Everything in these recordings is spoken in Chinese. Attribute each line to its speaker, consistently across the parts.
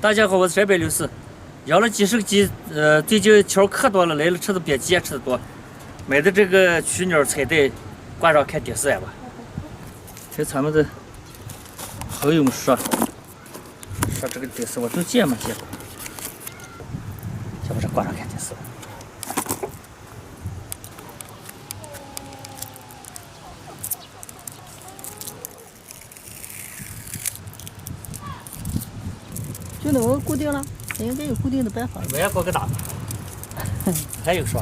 Speaker 1: 大家好，我是陕北60，养了几十个鸡，最近球可多了，来了吃的比鸡也吃的多。买的这个曲鸟彩带，挂上看电视呀吧。这咱们的朋友们说这个电视我都见没见过，就把这挂上看电视。
Speaker 2: 就那么固定了，应该有固定的摆法。
Speaker 1: 我也搞个大，还有说。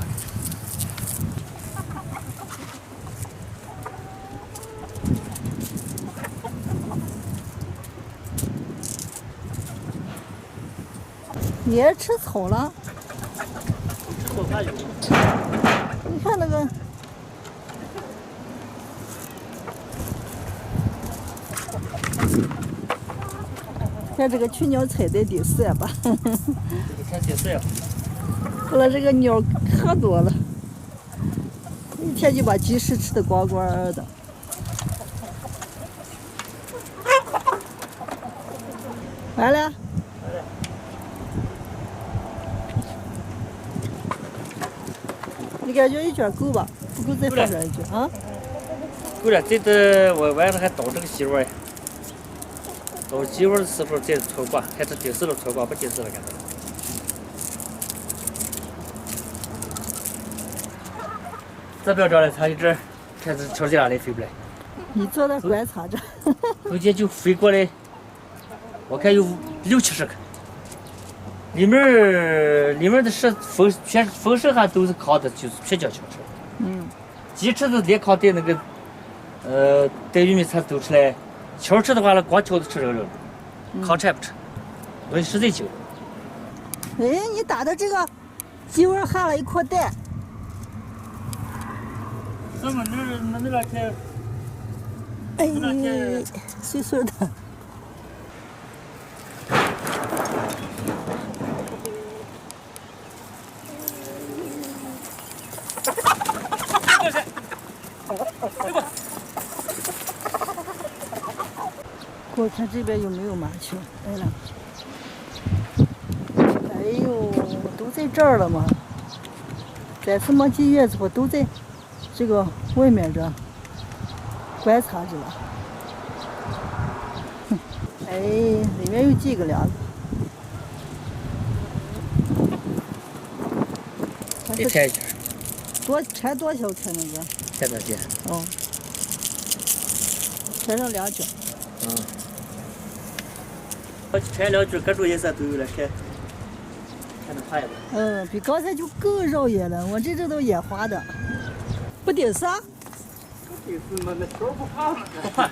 Speaker 2: 你也吃草了？
Speaker 1: 吃草啥有？
Speaker 2: 你看那个。看这个群鸟彩带第4吧。
Speaker 1: 看第4呀。
Speaker 2: 后来这个鸟可多了，一天就把鸡食吃得光光的。完了。你感觉一卷够吧？不够再放上一卷啊？
Speaker 1: 够了，这个我晚上还倒这个鸡窝呀。倒鸡窝的时候再穿挂，看这第4了穿挂，不第4了干啥？这不要着了，它一直看这瞧这哪里飞不来。
Speaker 2: 你坐那观察着。
Speaker 1: 中间就飞过来，我看有60、70个。里面的是风扇还都是扛的，就是皮胶球吃。鸡吃的连扛带那个带玉米碴都吃来，球吃的话了，光球子吃肉肉，扛柴不吃，我实在久。
Speaker 2: 哎，你打的这个鸡窝下了一颗蛋。
Speaker 1: 怎么那两天？
Speaker 2: 哎，碎碎的。给我看这边有没有麻雀？来了。哎呦，都在这儿了吗？这次没进院子，我都在这个外面这观察着了。哎，里面有几个粮子。
Speaker 1: 一天一圈。
Speaker 2: 缠多少才能个？
Speaker 1: 缠多少？
Speaker 2: 哦，缠上2卷。
Speaker 1: 我缠2卷，各种颜色都有了，看能怕呀不？
Speaker 2: 比刚才就更绕眼了，我这都眼花的。不顶啥？
Speaker 1: 不顶是那球不怕吗？不怕。